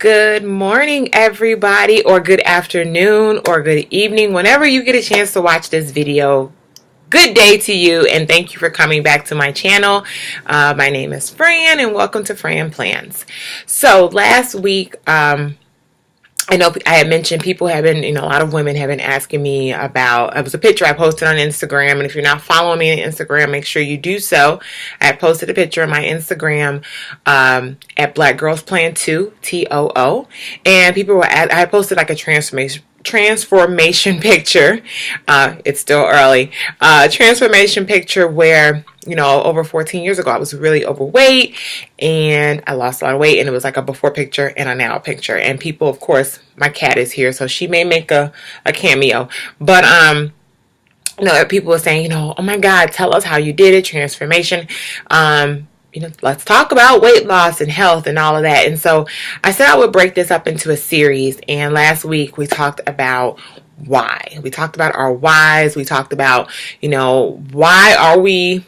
Good morning, everybody, or good afternoon, or good evening, whenever you get a chance to watch this video. Good day to you, and thank you for coming back to my channel. My name is Fran, and welcome to Fran Plans. So last week, I know I had mentioned people have been, a lot of women have been asking me about, it was a picture I posted on Instagram, and if you're not following me on Instagram, make sure you do so. I posted a picture on my Instagram at Black Girls Plan 2, TOO, and people were, I posted like a transformation picture. It's still early. Transformation picture where, over 14 years ago, I was really overweight and I lost a lot of weight, and it was like a before picture and a now picture. And people, of course, my cat is here, so she may make a cameo. But, people were saying, oh my God, tell us how you did it, transformation. Let's talk about weight loss and health and all of that. And so I said I would break this up into a series. And last week we talked about why. We talked about our whys. We talked about, why are we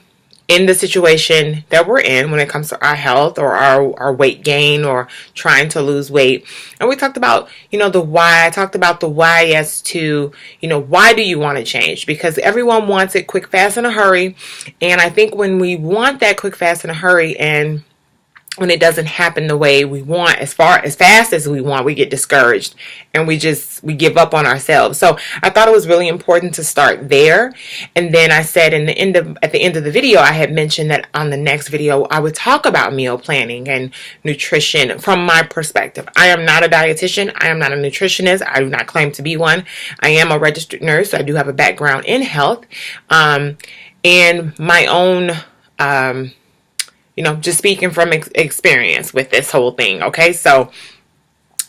in the situation that we're in when it comes to our health or our weight gain or trying to lose weight. And we talked about, the why. I talked about the why as to, why do you want to change? Because everyone wants it quick, fast, in a hurry. And I think when we want that quick, fast, in a hurry, and when it doesn't happen the way we want, as fast as we want, we get discouraged and we give up on ourselves. So I thought it was really important to start there. And then I said at the end of the video, I had mentioned that on the next video, I would talk about meal planning and nutrition from my perspective. I am not a dietitian. I am not a nutritionist. I do not claim to be one. I am a registered nurse. So I do have a background in health, and my own, just speaking from experience with this whole thing. Okay, so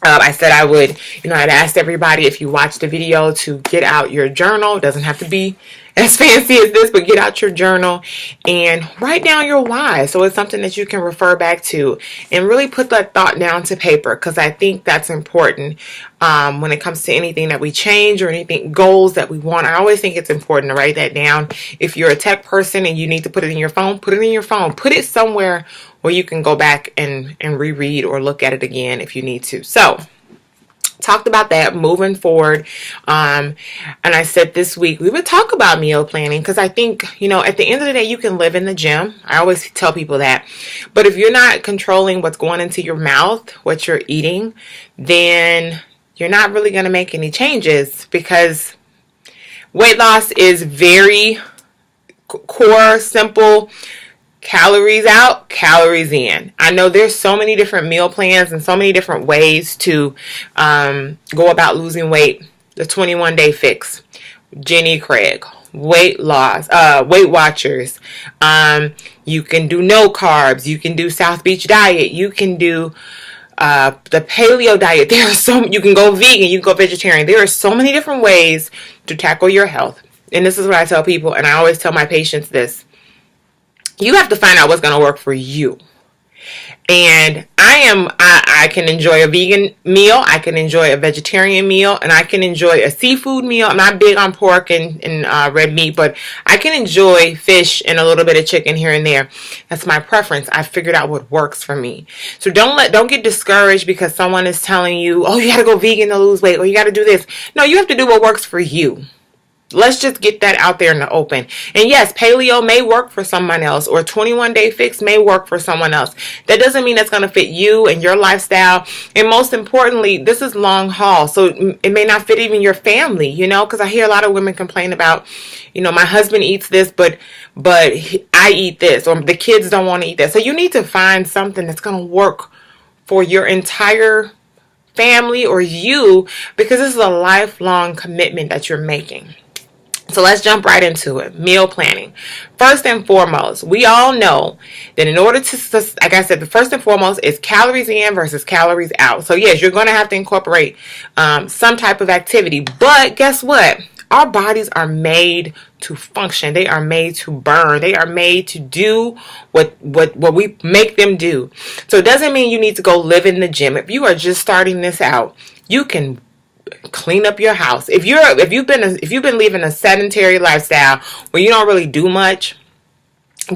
I said I would, I'd asked everybody, if you watch the video, to get out your journal. It doesn't have to be as fancy as this, but get out your journal and write down your why. So it's something that you can refer back to and really put that thought down to paper, because I think that's important when it comes to anything that we change or anything, goals that we want. I always think it's important to write that down. If you're a tech person and you need to put it in your phone, put it in your phone. Put it somewhere where you can go back and reread or look at it again if you need to. So talked about that moving forward. And I said this week we would talk about meal planning, because I think, at the end of the day, you can live in the gym. I always tell people that. But if you're not controlling what's going into your mouth, what you're eating, then you're not really going to make any changes, because weight loss is very core, simple. Calories out, calories in. I know there's so many different meal plans and so many different ways to go about losing weight. The 21-day fix, Jenny Craig, weight loss, Weight Watchers. You can do no carbs. You can do South Beach diet. You can do the paleo diet. You can go vegan. You can go vegetarian. There are so many different ways to tackle your health. And this is what I tell people, and I always tell my patients this. You have to find out what's going to work for you. And I can enjoy a vegan meal, I can enjoy a vegetarian meal, and I can enjoy a seafood meal. I'm not big on pork and red meat, but I can enjoy fish and a little bit of chicken here and there. That's my preference. I figured out what works for me. So don't get discouraged because someone is telling you, oh, you got to go vegan to lose weight, or you got to do this. No, you have to do what works for you. Let's just get that out there in the open. And yes, paleo may work for someone else, or 21-day fix may work for someone else. That doesn't mean that's going to fit you and your lifestyle. And most importantly, this is long haul. So it may not fit even your family, because I hear a lot of women complain about, my husband eats this, but I eat this, or the kids don't want to eat that. So you need to find something that's going to work for your entire family or you, because this is a lifelong commitment that you're making. So let's jump right into it. Meal planning. First and foremost, we all know that in order to, like I said, the first and foremost is calories in versus calories out. So yes, you're going to have to incorporate some type of activity. But guess what? Our bodies are made to function. They are made to burn. They are made to do what we make them do. So it doesn't mean you need to go live in the gym. If you are just starting this out, you can clean up your house. If you've been living a sedentary lifestyle where you don't really do much,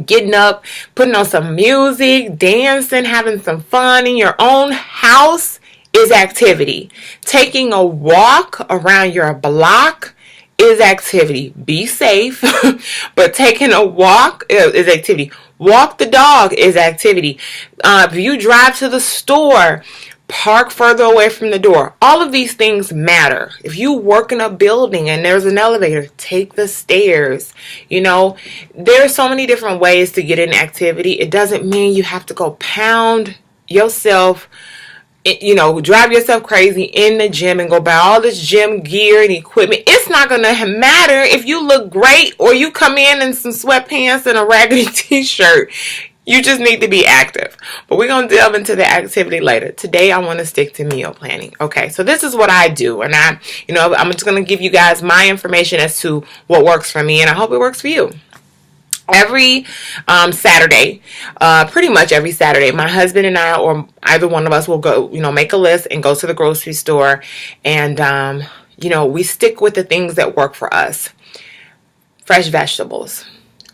getting up, putting on some music, dancing, having some fun in your own house is activity. Taking a walk around your block is activity. Be safe, but taking a walk is activity. Walk the dog is activity. If you drive to the store, park further away from the door. All of these things matter. If you work in a building and there's an elevator, take the stairs. You know, there's so many different ways to get in activity. It doesn't mean you have to go pound yourself, you know, drive yourself crazy in the gym and go buy all this gym gear and equipment. It's not going to matter if you look great or you come in some sweatpants and a raggedy t-shirt. You just need to be active. But we're going to delve into the activity later. Today, I want to stick to meal planning. Okay, so this is what I do. And I'm just going to give you guys my information as to what works for me. And I hope it works for you. Every Saturday, pretty much every Saturday, my husband and I, or either one of us, will go, make a list and go to the grocery store. And, we stick with the things that work for us. Fresh vegetables,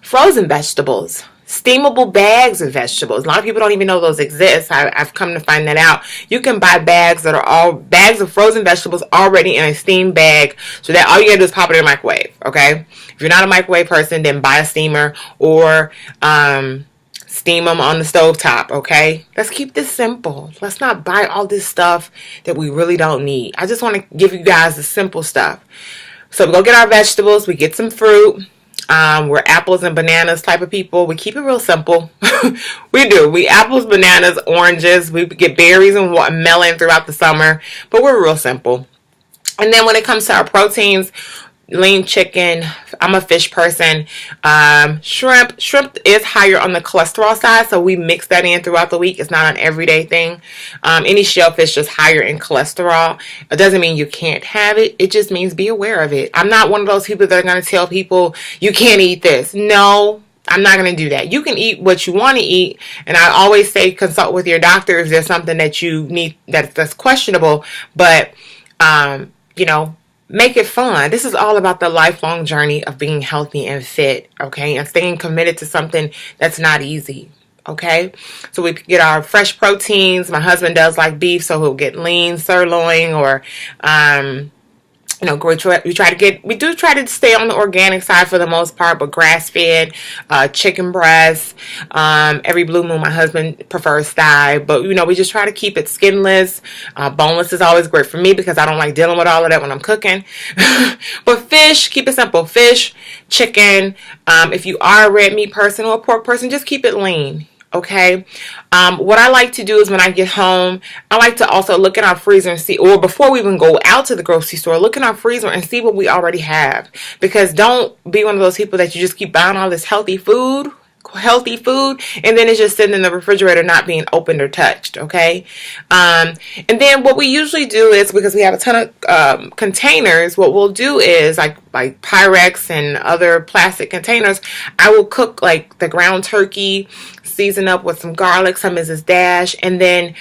frozen vegetables, steamable bags of vegetables. A lot of people don't even know those exist. I've come to find that out. You can buy bags that are all bags of frozen vegetables already in a steam bag, so that all you gotta do is pop it in the microwave. Okay, if you're not a microwave person, then buy a steamer or steam them on the stove top. Okay, let's keep this simple. Let's not buy all this stuff that we really don't need. I just want to give you guys the simple stuff. So we go get our vegetables, we get some fruit. We're apples and bananas type of people. We keep it real simple. We do. We apples, bananas, oranges. We get berries and melon throughout the summer. But we're real simple. And then when it comes to our proteins, lean chicken. I'm a fish person. Shrimp is higher on the cholesterol side, so we mix that in throughout the week. It's not an everyday thing. Any shellfish is higher in cholesterol. It doesn't mean you can't have it. It just means be aware of it. I'm not one of those people that are going to tell people you can't eat this. No, I'm not going to do that. You can eat what you want to eat, and I always say consult with your doctor if there's something that you need that's questionable. But make it fun. This is all about the lifelong journey of being healthy and fit, okay? And staying committed to something that's not easy, okay? So we get our fresh proteins. My husband does like beef, so he'll get lean sirloin or we do try to stay on the organic side for the most part, but grass-fed, chicken breast. Every blue moon, my husband prefers thigh, but we just try to keep it skinless. Boneless is always great for me because I don't like dealing with all of that when I'm cooking. But fish, keep it simple. Fish, chicken. If you are a red meat person or a pork person, just keep it lean. Okay. What I like to do is when I get home, I like to also look in our freezer and see, or before we even go out to the grocery store, look in our freezer and see what we already have. Because don't be one of those people that you just keep buying all this healthy food, and then it's just sitting in the refrigerator not being opened or touched. Okay. And then what we usually do is, because we have a ton of containers, what we'll do is like Pyrex and other plastic containers, I will cook like the ground turkey, season up with some garlic, some Mrs. Dash, and then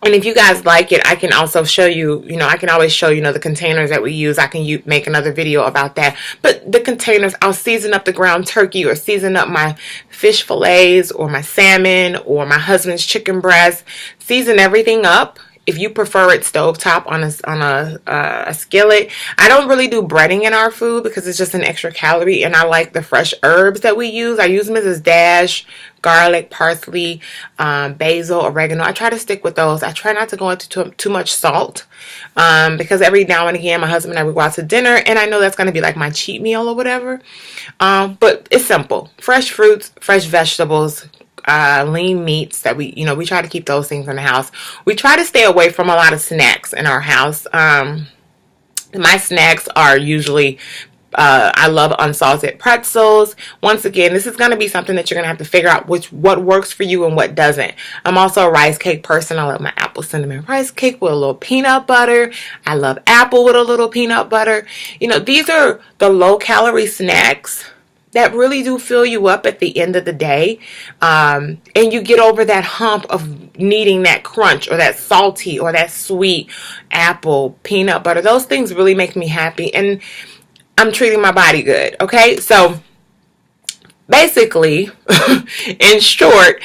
and if you guys like it, I can also show you, I can always show the containers that we use. I can make another video about that. But the containers, I'll season up the ground turkey or season up my fish fillets or my salmon or my husband's chicken breast. Season everything up. If you prefer it stovetop on a skillet. I don't really do breading in our food because it's just an extra calorie, and I like the fresh herbs that we use. I use Mrs. Dash, garlic, parsley, basil, oregano. I try to stick with those. I try not to go into too much salt because every now and again my husband and I would go out to dinner, and I know that's going to be like my cheat meal or whatever. But it's simple. Fresh fruits, fresh vegetables, lean meats that we try to keep those things in the house. We try to stay away from a lot of snacks in our house. My snacks are usually I love unsalted pretzels. Once again, this is going to be something that you're going to have to figure out what works for you and what doesn't. I'm also a rice cake person. I love my apple cinnamon rice cake with a little peanut butter. I love apple with a little peanut butter. These are the low calorie snacks that really do fill you up at the end of the day. And you get over that hump of needing that crunch or that salty or that sweet apple, peanut butter. Those things really make me happy. And I'm treating my body good. Okay. So basically, in short,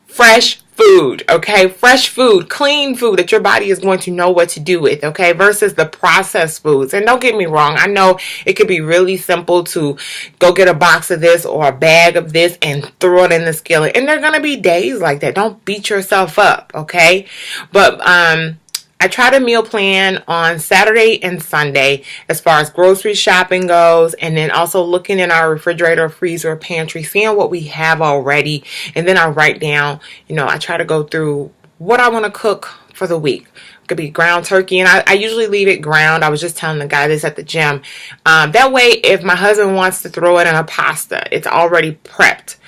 fresh food, okay? Fresh food, clean food that your body is going to know what to do with, okay? Versus the processed foods. And don't get me wrong, I know it could be really simple to go get a box of this or a bag of this and throw it in the skillet. And there are going to be days like that. Don't beat yourself up, okay? But I try to meal plan on Saturday and Sunday as far as grocery shopping goes, and then also looking in our refrigerator, freezer, pantry, seeing what we have already, and then I write down, I try to go through what I want to cook for the week. It could be ground turkey, and I usually leave it ground. I was just telling the guy this at the gym. That way, if my husband wants to throw it in a pasta, it's already prepped.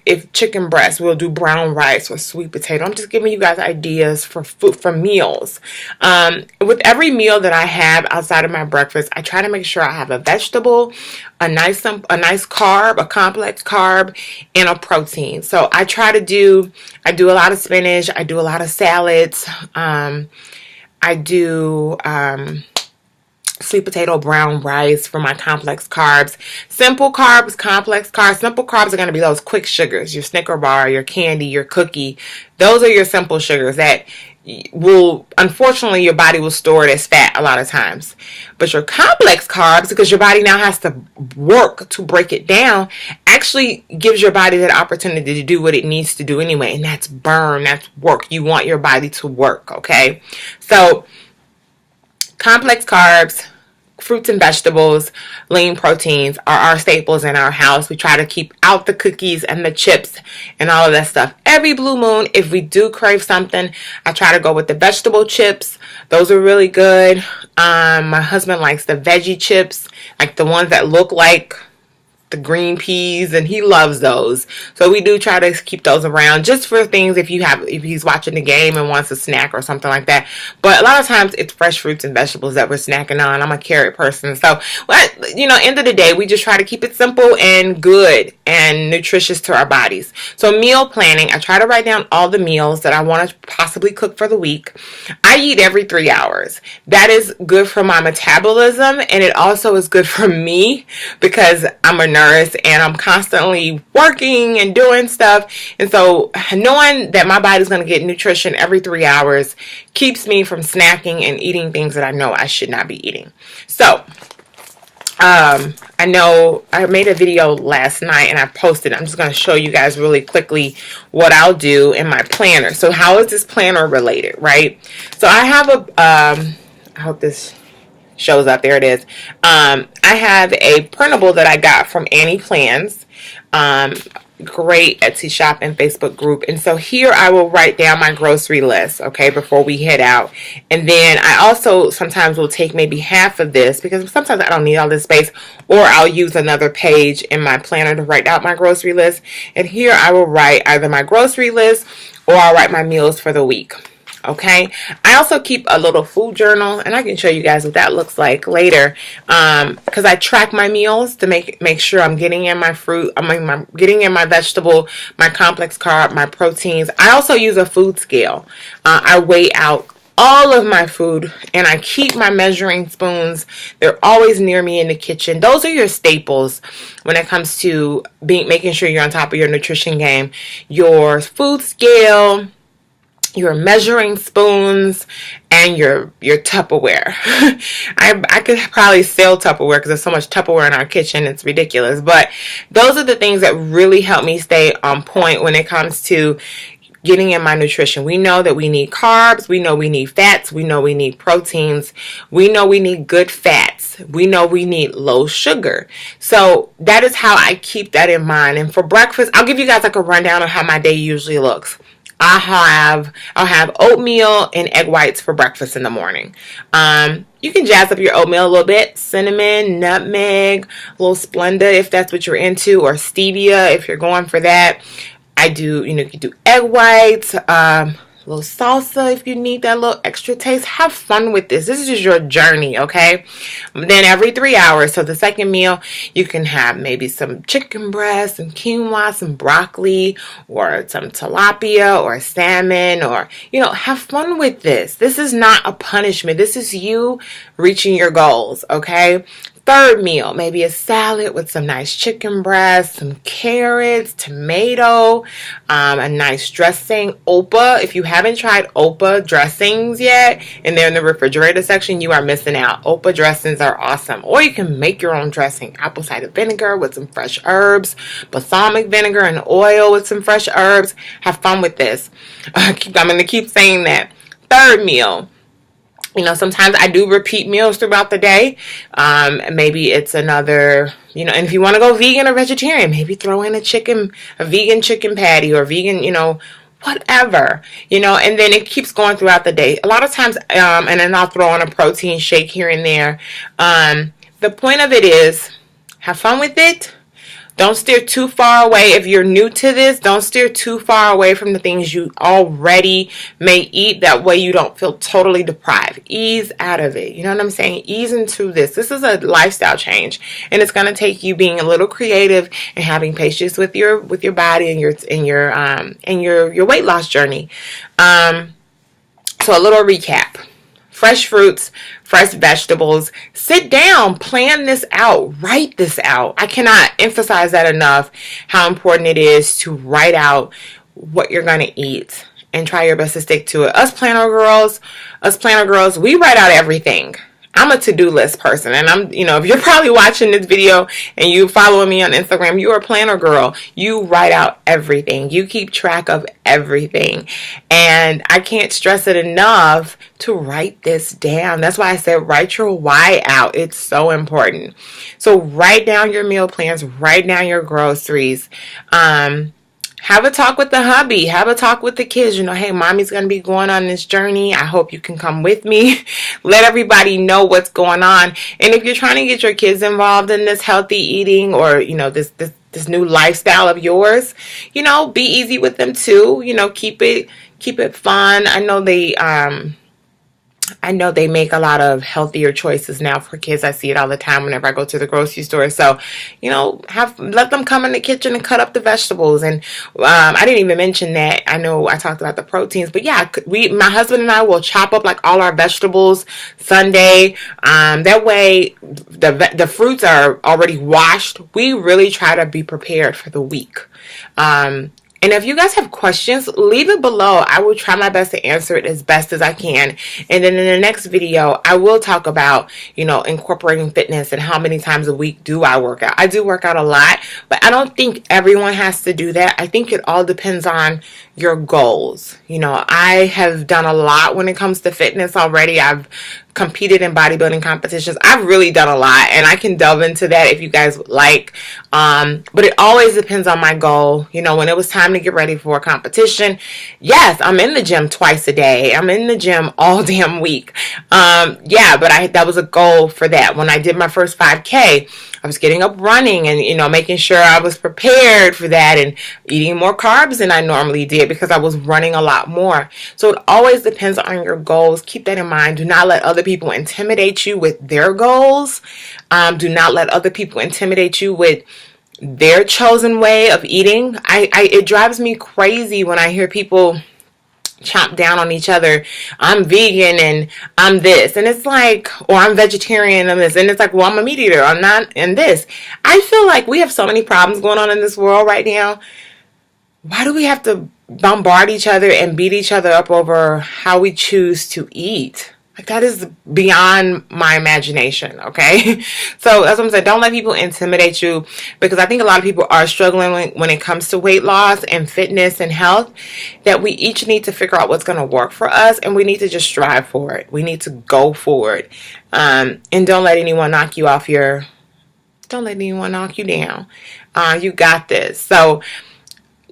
If chicken breast, we'll do brown rice or sweet potato. I'm just giving you guys ideas for food, for meals. With every meal that I have outside of my breakfast, I try to make sure I have a vegetable, a nice carb, a complex carb, and a protein. So I do a lot of spinach. I do a lot of salads. I do sweet potato, brown rice for my complex carbs. Simple carbs, complex carbs. Simple carbs are going to be those quick sugars, your Snicker bar, your candy, your cookie. Those are your simple sugars that will, unfortunately, your body will store it as fat a lot of times. But your complex carbs, because your body now has to work to break it down, actually gives your body that opportunity to do what it needs to do anyway. And that's burn, that's work. You want your body to work, okay? So complex carbs, fruits and vegetables, lean proteins are our staples in our house. We try to keep out the cookies and the chips and all of that stuff. Every blue moon, if we do crave something, I try to go with the vegetable chips. Those are really good. My husband likes the veggie chips, like the ones that look like the green peas, and he loves those. So we do try to keep those around just for things if he's watching the game and wants a snack or something like that. But a lot of times it's fresh fruits and vegetables that we're snacking on. I'm a carrot person. So, end of the day, we just try to keep it simple and good and nutritious to our bodies. So meal planning, I try to write down all the meals that I want to possibly cook for the week. I eat every 3 hours. That is good for my metabolism, and it also is good for me because I'm a nurse and I'm constantly working and doing stuff, and so knowing that my body's going to get nutrition every 3 hours keeps me from snacking and eating things that I know I should not be eating. So I know I made a video last night and I posted. I'm just going to show you guys really quickly what I'll do in my planner. So how is this planner related, right? So I have I hope this shows up. There it is. I have a printable that I got from Annie Plans. Great Etsy shop and Facebook group. And so here I will write down my grocery list, okay, before we head out. And then I also sometimes will take maybe half of this because sometimes I don't need all this space, or I'll use another page in my planner to write out my grocery list. And here I will write either my grocery list or I'll write my meals for the week. Okay, I also keep a little food journal, and I can show you guys what that looks like later, because I track my meals to make sure I'm getting in my fruit, I'm getting in my vegetable, my complex carb, my proteins. I also use a food scale. I weigh out all of my food, and I keep my measuring spoons. They're always near me in the kitchen. Those are your staples when it comes to making sure you're on top of your nutrition game. Your food scale, your measuring spoons, and your Tupperware. I could probably sell Tupperware because there's so much Tupperware in our kitchen, it's ridiculous. But those are the things that really help me stay on point when it comes to getting in my nutrition. We know that we need carbs, we know we need fats, we know we need proteins, we know we need good fats, we know we need low sugar. So that is how I keep that in mind. And for breakfast, I'll give you guys like a rundown of how my day usually looks. I'll have oatmeal and egg whites for breakfast in the morning. You can jazz up your oatmeal a little bit. Cinnamon, nutmeg, a little Splenda if that's what you're into, or stevia if you're going for that. I do, you can do egg whites, a little salsa if you need that little extra taste. Have fun with this. This is just your journey, okay? Then every 3 hours, so the second meal, you can have maybe some chicken breast, some quinoa, some broccoli, or some tilapia, or salmon, or, have fun with this. This is not a punishment. This is you reaching your goals, okay? Third meal, maybe a salad with some nice chicken breast, some carrots, tomato, a nice dressing. Opa, if you haven't tried Opa dressings yet and they're in the refrigerator section, you are missing out. Opa dressings are awesome. Or you can make your own dressing. Apple cider vinegar with some fresh herbs, balsamic vinegar and oil with some fresh herbs. Have fun with this. I'm going to keep saying that. Third meal. Sometimes I do repeat meals throughout the day. Maybe it's another, and if you want to go vegan or vegetarian, maybe throw in a vegan chicken patty or vegan, whatever, and then it keeps going throughout the day. A lot of times, and then I'll throw in a protein shake here and there. The point of it is, have fun with it. Don't steer too far away. If you're new to this, don't steer too far away from the things you already may eat. That way you don't feel totally deprived. Ease out of it. You know what I'm saying? Ease into this. This is a lifestyle change, and it's going to take you being a little creative and having patience with your body and your weight loss journey. So a little recap. Fresh fruits, fresh vegetables. Sit down, plan this out, write this out. I cannot emphasize that enough, how important it is to write out what you're going to eat and try your best to stick to it. Us planner girls, we write out everything. I'm a to-do list person, and if you're probably watching this video and you following me on Instagram, you're a planner girl. You write out everything. You keep track of everything, and I can't stress it enough to write this down. That's why I said write your why out. It's so important. So write down your meal plans, write down your groceries. Have a talk with the hubby. Have a talk with the kids. Hey, mommy's going to be going on this journey. I hope you can come with me. Let everybody know what's going on. And if you're trying to get your kids involved in this healthy eating or, this new lifestyle of yours, be easy with them too. Keep it fun. I know they make a lot of healthier choices now for kids. I see it all the time whenever I go to the grocery store. So, let them come in the kitchen and cut up the vegetables. And I didn't even mention that. I know I talked about the proteins, but yeah, my husband and I will chop up like all our vegetables Sunday. That way the fruits are already washed. We really try to be prepared for the week. And if you guys have questions, leave it below. I will try my best to answer it as best as I can. And then in the next video, I will talk about, incorporating fitness and how many times a week do I work out. I do work out a lot, but I don't think everyone has to do that. I think it all depends on your goals. I have done a lot when it comes to fitness already. I've competed in bodybuilding competitions. I've really done a lot, and I can delve into that if you guys would like. But it always depends on my goal. When it was time to get ready for a competition, yes, I'm in the gym twice a day. I'm in the gym all damn week. But that was a goal for that. When I did my first 5K, I was getting up running and, making sure I was prepared for that and eating more carbs than I normally did because I was running a lot more. So it always depends on your goals. Keep that in mind. Do not let other people intimidate you with their goals. Do not let other people intimidate you with their chosen way of eating. It drives me crazy when I hear people chomp down on each other. I'm vegan and I'm this, and it's like, or I'm vegetarian and this, and it's like, well, I'm a meat eater, I'm not, and this. I feel like we have so many problems going on in this world right now. Why do we have to bombard each other and beat each other up over how we choose to eat? Like, that is beyond my imagination, okay? So that's what I'm saying. Don't let people intimidate you, because I think a lot of people are struggling when it comes to weight loss and fitness and health, that we each need to figure out what's going to work for us, and we need to just strive for it. We need to go for it. And don't let anyone knock you off don't let anyone knock you down. You got this. So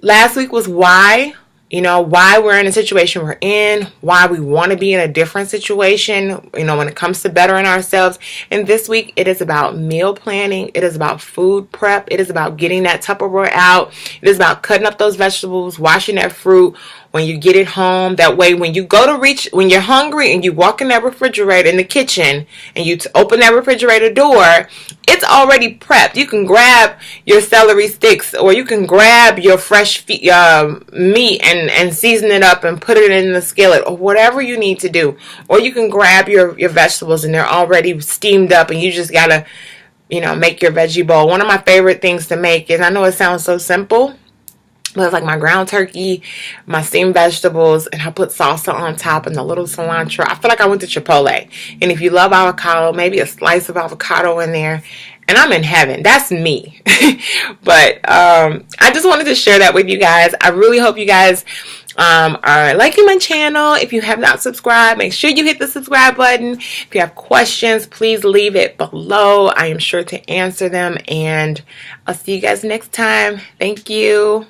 last week was why. Why we're in a situation we're in, why we want to be in a different situation, when it comes to bettering ourselves. And this week, it is about meal planning. It is about food prep. It is about getting that Tupperware out. It is about cutting up those vegetables, washing that fruit when you get it home. That way, when you go to when you're hungry and you walk in that refrigerator in the kitchen and you open that refrigerator door, it's already prepped. You can grab your celery sticks, or you can grab your fresh meat and season it up and put it in the skillet, or whatever you need to do. Or you can grab your vegetables and they're already steamed up and you just gotta make your veggie bowl. One of my favorite things to make is, I know it sounds so simple, but it's like my ground turkey, my steamed vegetables, and I put salsa on top and a little cilantro. I feel like I went to Chipotle. And if you love avocado, maybe a slice of avocado in there, and I'm in heaven. That's me. But I just wanted to share that with you guys. I really hope you guys are liking my channel. If you have not subscribed, make sure you hit the subscribe button. If you have questions, please leave it below. I am sure to answer them, and I'll see you guys next time. Thank you.